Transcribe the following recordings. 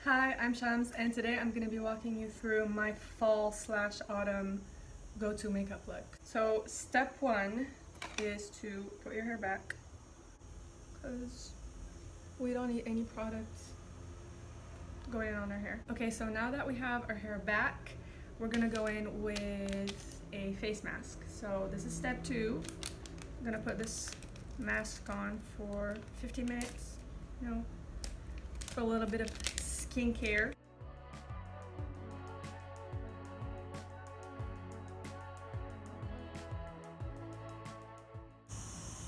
Hi, I'm Chams, and today I'm going to be walking you through my fall/autumn go-to makeup look. So step one is to put your hair back because we don't need any products going on our hair. Okay, so now that we have our hair back, we're going to go in with a face mask. So this is step two. I'm going to put this mask on for 15 minutes, for a little bit of skincare.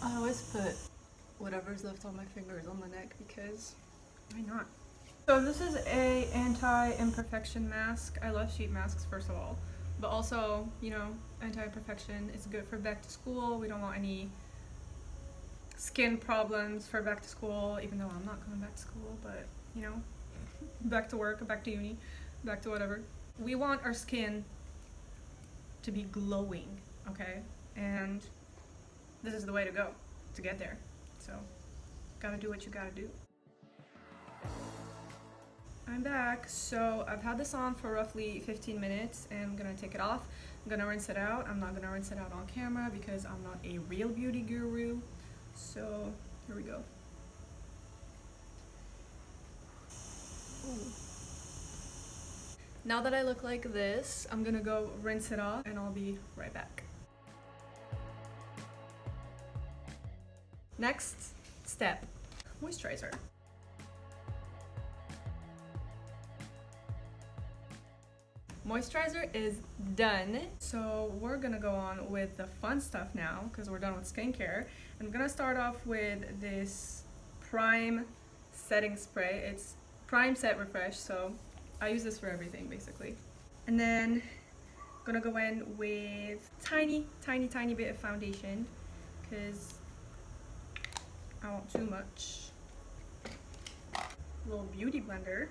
I always put whatever's left on my fingers on the neck because why not? So this is a anti-imperfection mask. I love sheet masks first of all, but also, anti-imperfection is good for back to school. We don't want any skin problems for back to school, even though I'm not going back to school, but back to work, back to uni, back to whatever. We want our skin to be glowing, okay? And this is the way to go to get there. So, gotta do what you gotta do. I'm back. So I've had this on for roughly 15 minutes and I'm gonna take it off. I'm gonna rinse it out. I'm not gonna rinse it out on camera because I'm not a real beauty guru. So here we go. Ooh. Now that I look like this, I'm gonna go rinse it off and I'll be right back. Next step, moisturizer. Moisturizer is done, so we're gonna go on with the fun stuff now because we're done with skincare. I'm gonna start off with this Prime setting spray. It's Prime Set Refresh, so I use this for everything basically. And then I'm gonna go in with tiny bit of foundation because I want too much. A little beauty blender.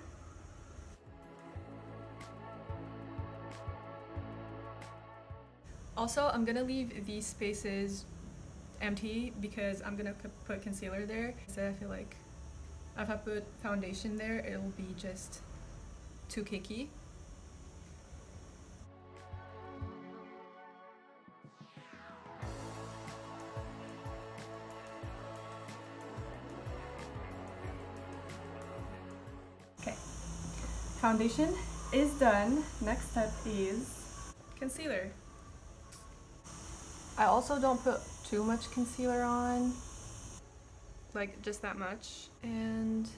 Also, I'm gonna leave these spaces empty because I'm gonna put concealer there. So I feel like if I put foundation there, it'll be just too cakey. Okay, foundation is done. Next step is concealer. I also don't put too much concealer on, like just that much, and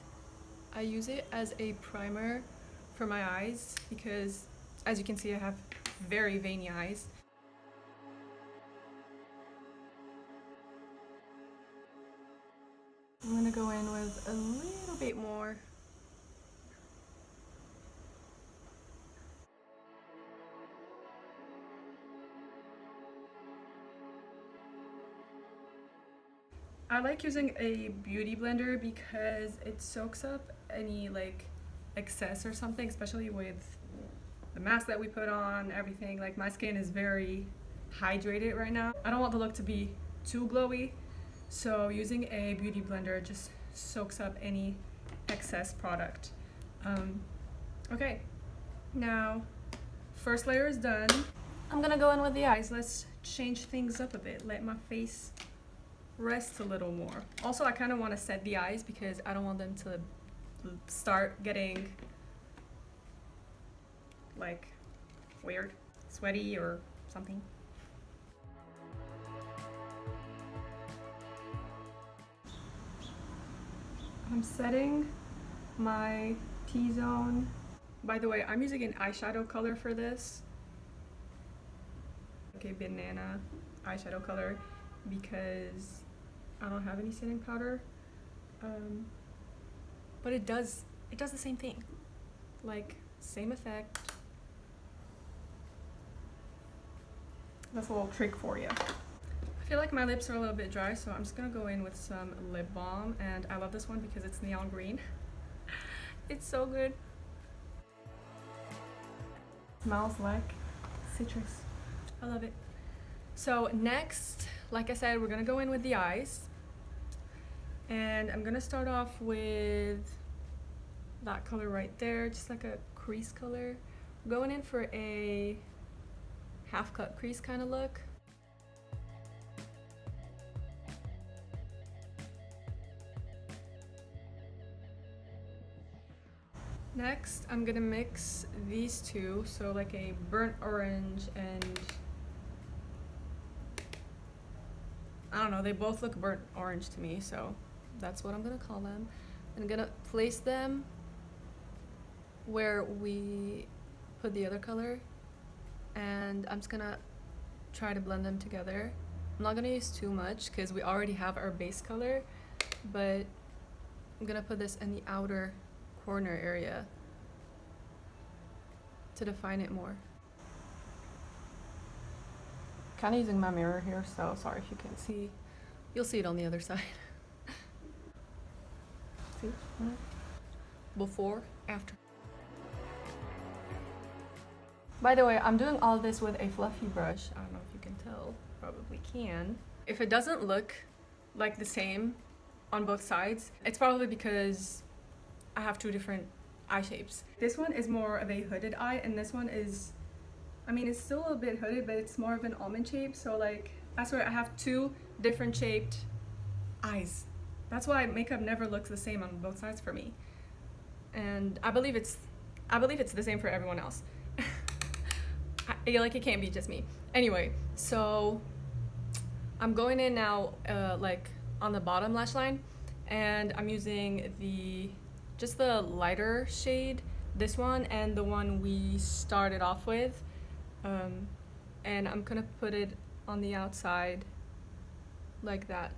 I use it as a primer for my eyes because, as you can see, I have very veiny eyes. I'm gonna go in with a little bit more. I like using a beauty blender because it soaks up any excess or something, especially with the mask that we put on, everything. Like my skin is very hydrated right now. I don't want the look to be too glowy, so using a beauty blender just soaks up any excess product. Okay, now first layer is done. I'm gonna go in with the eyes. Let's change things up a bit. Let my face rest a little more. Also, I kind of want to set the eyes because I don't want them to start getting like weird, sweaty or something. I'm setting my T-zone. By the way, I'm using an eyeshadow color for this. Okay, banana eyeshadow color because I don't have any setting powder, but it does the same thing, like same effect. That's a little trick for you. I feel like my lips are a little bit dry, so I'm just gonna go in with some lip balm, and I love this one because it's neon green. It's so good. Smells like citrus. I love it. So next, like I said, we're gonna go in with the eyes. And I'm gonna start off with that color right there, just like a crease color. I'm going in for a half cut crease kind of look. Next, I'm gonna mix these two, so like a burnt orange and I don't know, they both look burnt orange to me, so that's what I'm gonna call them. I'm gonna place them where we put the other color, and I'm just gonna try to blend them together. I'm not gonna use too much because we already have our base color, but I'm gonna put this in the outer corner area to define it more. Kind of using my mirror here, so sorry if you can't see. You'll see it on the other side. See? Before, after. By the way, I'm doing all this with a fluffy brush. I don't know if you can tell, probably can. If it doesn't look like the same on both sides, it's probably because I have two different eye shapes. This one is more of a hooded eye, and this one is, I mean, it's still a bit hooded, but it's more of an almond shape. So like, I swear I have two different shaped eyes. That's why makeup never looks the same on both sides for me. And I believe it's the same for everyone else. Like, it can't be just me. Anyway, so I'm going in now, like on the bottom lash line, and I'm using just the lighter shade, this one, and the one we started off with, and I'm gonna put it on the outside like that.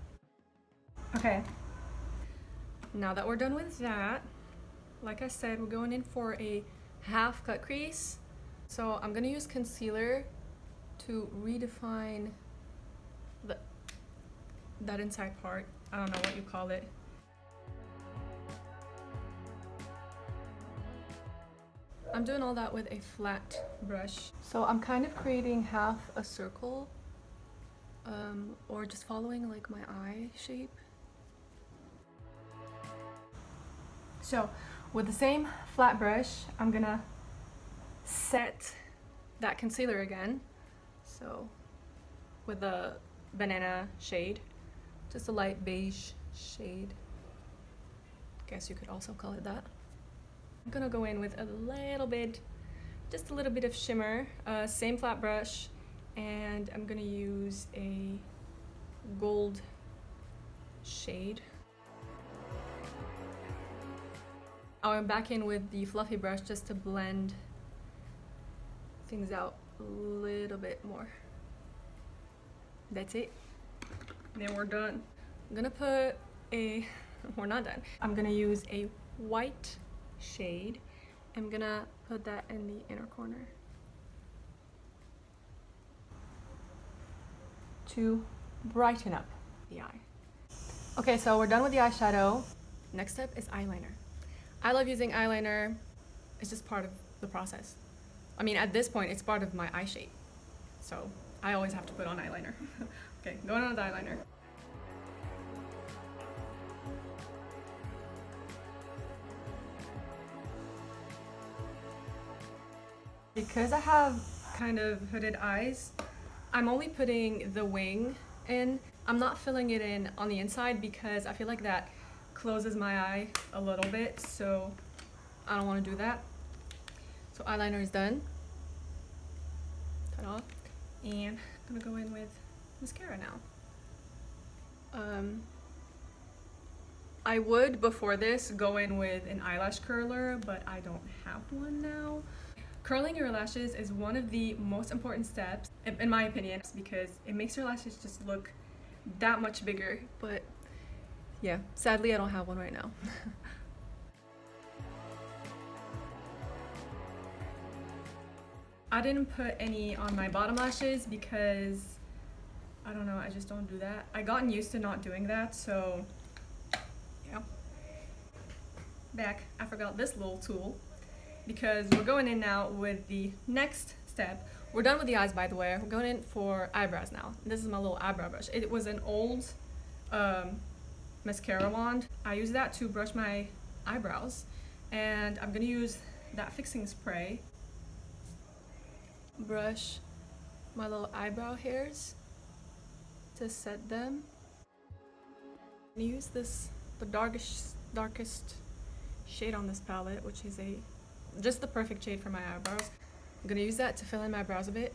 Okay, now that we're done with that, like I said, we're going in for a half cut crease. So I'm gonna use concealer to redefine that inside part. I don't know what you call it. I'm doing all that with a flat brush. So I'm kind of creating half a circle, or just following like my eye shape. So with the same flat brush, I'm gonna set that concealer again. So with a banana shade, just a light beige shade. Guess you could also call it that. I'm gonna go in with a little bit, just a little bit of shimmer, same flat brush, and I'm gonna use a gold shade. I'm back in with the fluffy brush just to blend things out a little bit more. That's it. Then we're done. I'm gonna put we're not done. I'm gonna use a white shade. I'm gonna put that in the inner corner to brighten up the eye. Okay, so we're done with the eyeshadow. Next step is eyeliner. I love using eyeliner. It's just part of the process. I mean, at this point, it's part of my eye shape. So I always have to put on eyeliner. Okay, going on with eyeliner. Because I have kind of hooded eyes, I'm only putting the wing in. I'm not filling it in on the inside because I feel like that closes my eye a little bit, so I don't want to do that. So eyeliner is done. Ta-da. And I'm gonna go in with mascara now. I would, before this, go in with an eyelash curler, but I don't have one now. Curling your lashes is one of the most important steps, in my opinion, because it makes your lashes just look that much bigger. But yeah, sadly I don't have one right now. I didn't put any on my bottom lashes because, I don't know, I just don't do that. I gotten used to not doing that, so yeah. Back, I forgot this little tool because we're going in now with the next step. We're done with the eyes, by the way. We're going in for eyebrows now. This is my little eyebrow brush. It was an old mascara wand. I use that to brush my eyebrows, And I'm gonna use that fixing spray. Brush my little eyebrow hairs to set them. I'm gonna use the darkest shade on this palette, which is just the perfect shade for my eyebrows. I'm gonna use that to fill in my brows a bit.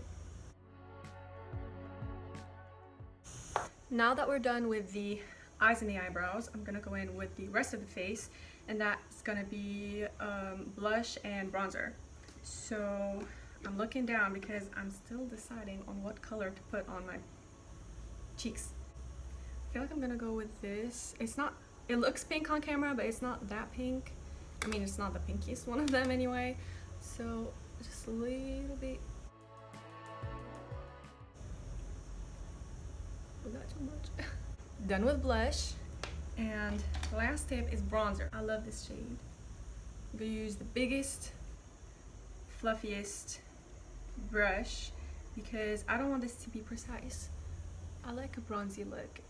Now that we're done with the eyes and the eyebrows, I'm gonna go in with the rest of the face, and that's gonna be blush and bronzer. So I'm looking down because I'm still deciding on what color to put on my cheeks. I feel like I'm gonna go with this. It looks pink on camera, but it's not that pink. I mean, it's not the pinkiest one of them anyway. So just a little bit. Was that too much? Done with blush. And the last tip is bronzer. I love this shade. I'm gonna use the biggest, fluffiest brush because I don't want this to be precise. I like a bronzy look.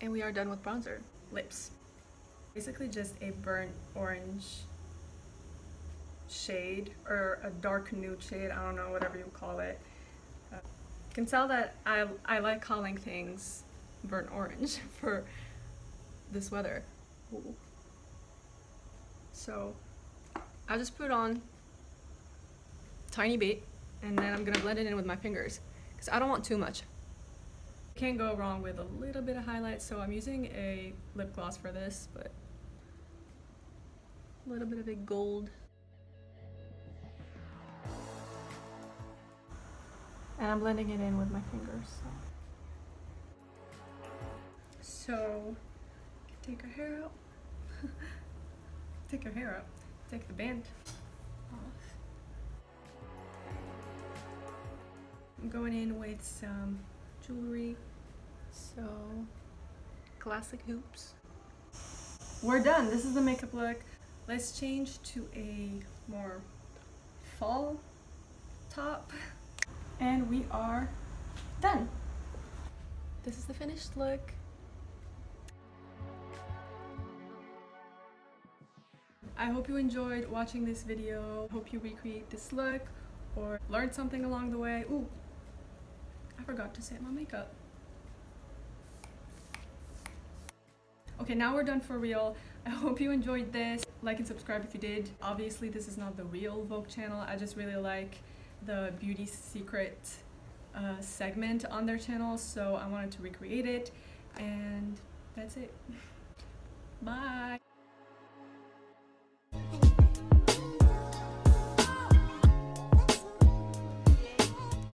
And we are done with bronzer. Lips. Basically just a burnt orange shade, or a dark nude shade, I don't know, whatever you call it. You can tell that I like calling things burnt orange for this weather. Ooh. So I'll just put it on a tiny bit, and then I'm gonna blend it in with my fingers because I don't want too much. Can't go wrong with a little bit of highlight, so I'm using a lip gloss for this, but a little bit of a gold. And I'm blending it in with my fingers. So take our hair out. Take your hair out. Take the band off. I'm going in with some jewelry. So classic hoops. We're done. This is the makeup look. Let's change to a more fall top. And we are done. This is the finished look. I hope you enjoyed watching this video. Hope you recreate this look or learned something along the way. Ooh, I forgot to set my makeup. Okay, now we're done for real. I hope you enjoyed this. Like and subscribe if you did. Obviously, this is not the real Vogue channel. I just really like the beauty secret segment on their channel, so I wanted to recreate it, and that's it. Bye.